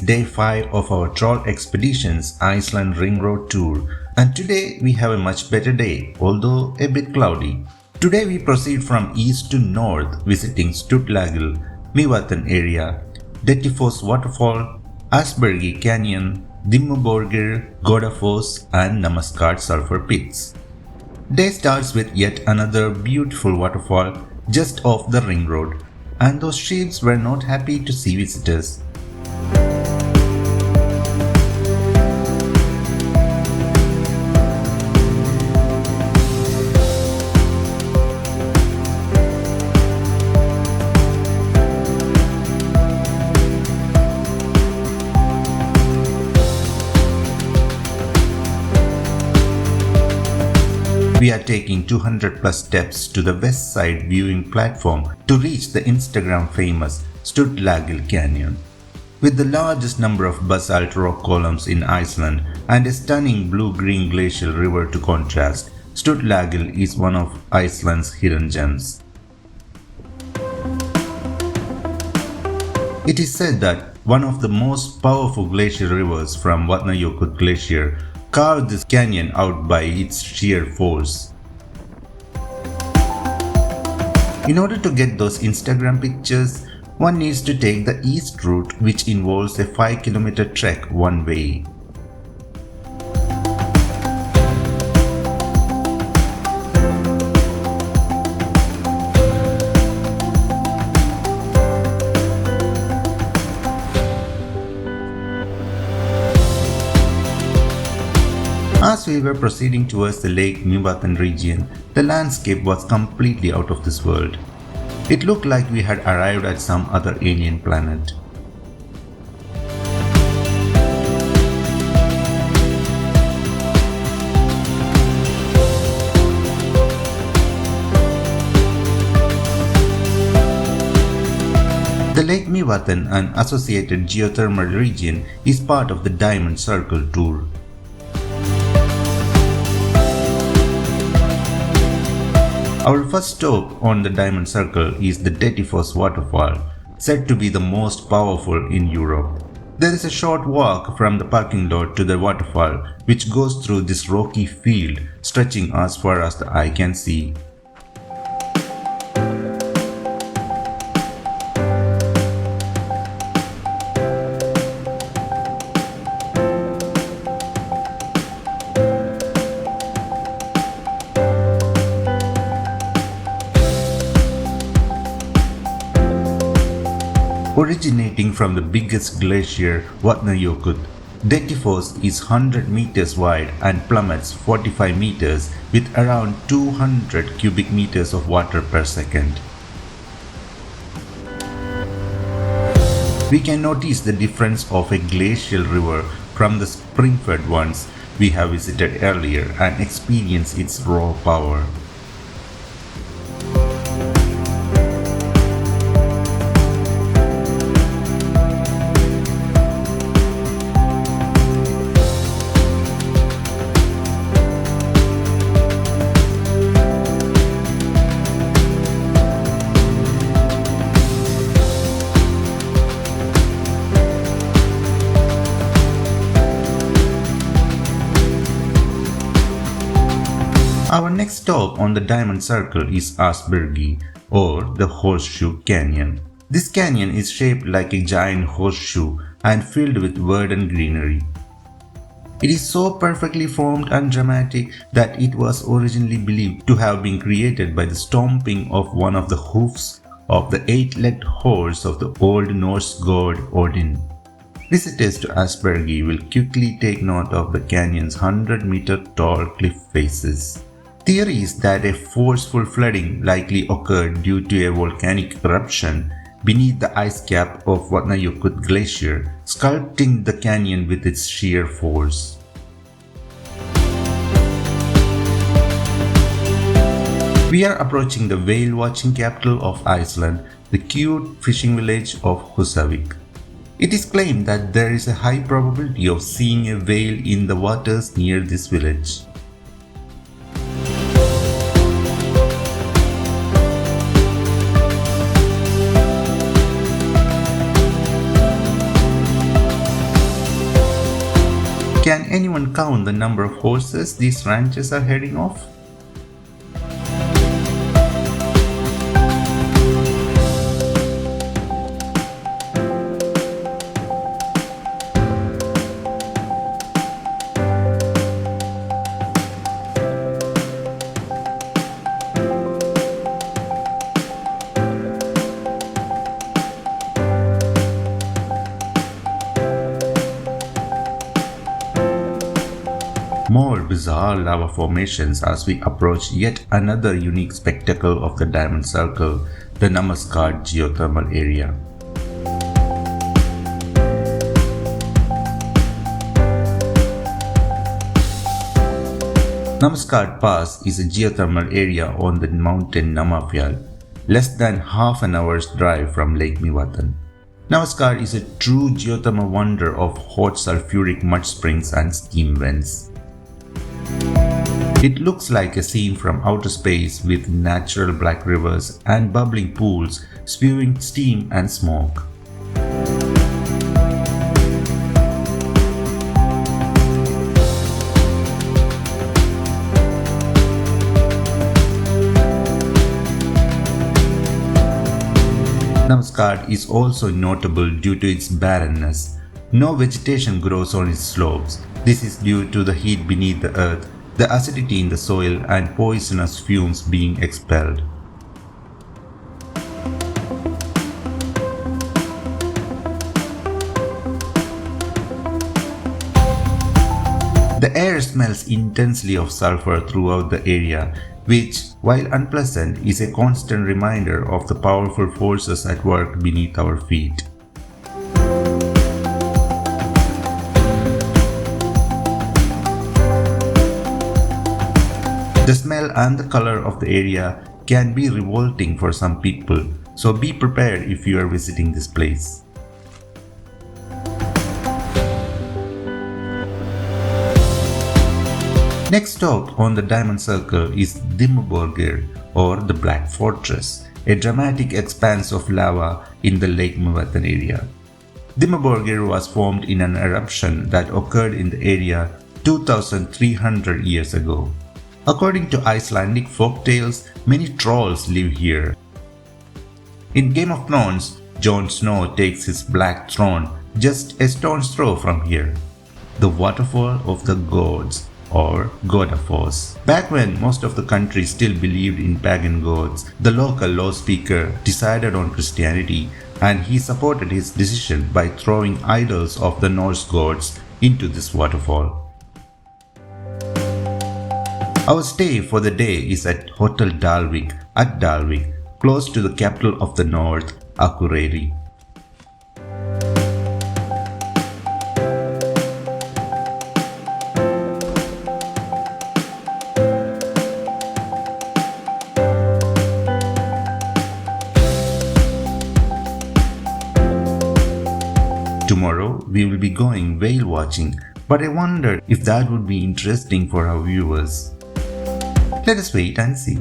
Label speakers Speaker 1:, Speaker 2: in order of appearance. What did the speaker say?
Speaker 1: day 5 of our Troll Expeditions Iceland Ring Road Tour, and today we have a much better day, although a bit cloudy. Today we proceed from east to north, visiting Stuðlagil, Mývatn area, Dettifoss waterfall, Ásbyrgi canyon, Dimmuborgir, Goðafoss and Námaskarð sulfur pits. Day starts with yet another beautiful waterfall just off the ring road, and those sheeps were not happy to see visitors. We are taking 200 plus steps to the west side viewing platform to reach the Instagram famous Stuðlagil canyon. With the largest number of basalt rock columns in Iceland and a stunning blue-green glacial river to contrast, Stuðlagil is one of Iceland's hidden gems. It is said that one of the most powerful glacial rivers from Vatnajökull Glacier carved this canyon out by its sheer force. In order to get those Instagram pictures, one needs to take the east route, which involves a 5-kilometer trek one way. As we were proceeding towards the Lake Mývatn region, the landscape was completely out of this world. It looked like we had arrived at some other alien planet. The Lake Mývatn and associated geothermal region is part of the Diamond Circle tour. Our first stop on the Diamond Circle is the Dettifoss waterfall, said to be the most powerful in Europe. There is a short walk from the parking lot to the waterfall, which goes through this rocky field stretching as far as the eye can see. Originating from the biggest glacier, Vatnajökull, Dettifoss is 100 meters wide and plummets 45 meters with around 200 cubic meters of water per second. We can notice the difference of a glacial river from the spring-fed ones we have visited earlier and experience its raw power. Our next stop on the Diamond Circle is Ásbyrgi, or the Horseshoe Canyon. This canyon is shaped like a giant horseshoe and filled with verdant greenery. It is so perfectly formed and dramatic that it was originally believed to have been created by the stomping of one of the hoofs of the 8-legged horse of the Old Norse god Odin. Visitors to Ashburghy will quickly take note of the canyon's 100-meter tall cliff faces. Theory is that a forceful flooding likely occurred due to a volcanic eruption beneath the ice cap of Vatnajökull Glacier, sculpting the canyon with its sheer force. We are approaching the whale-watching capital of Iceland, the cute fishing village of Húsavík. It is claimed that there is a high probability of seeing a whale in the waters near this village. Can anyone count the number of horses these ranches are heading off? More bizarre lava formations as we approach yet another unique spectacle of the Diamond Circle, the Námaskarð geothermal area. Námaskarð Pass is a geothermal area on the mountain Námafjall, less than half an hour's drive from Lake Mývatn. Námaskarð is a true geothermal wonder of hot sulfuric mud springs and steam vents. It looks like a scene from outer space with natural black rivers and bubbling pools spewing steam and smoke. Námaskarð is also notable due to its barrenness. No vegetation grows on its slopes. This is due to the heat beneath the earth, the acidity in the soil, and poisonous fumes being expelled. The air smells intensely of sulfur throughout the area, which, while unpleasant, is a constant reminder of the powerful forces at work beneath our feet. The smell and the color of the area can be revolting for some people, so be prepared if you are visiting this place. Next stop on the Diamond Circle is Dimmuborgir, or the Black Fortress, a dramatic expanse of lava in the Lake Mývatn area. Dimmuborgir was formed in an eruption that occurred in the area 2,300 years ago. According to Icelandic folktales, many trolls live here. In Game of Thrones, Jon Snow takes his black throne just a stone's throw from here. The Waterfall of the Gods, or Goðafoss. Back when most of the country still believed in pagan gods, the local law speaker decided on Christianity, and he supported his decision by throwing idols of the Norse gods into this waterfall. Our stay for the day is at Hotel Dalvik at Dalvik, close to the capital of the north, Akureyri. Tomorrow we will be going whale watching, but I wonder if that would be interesting for our viewers. Let us wait and see.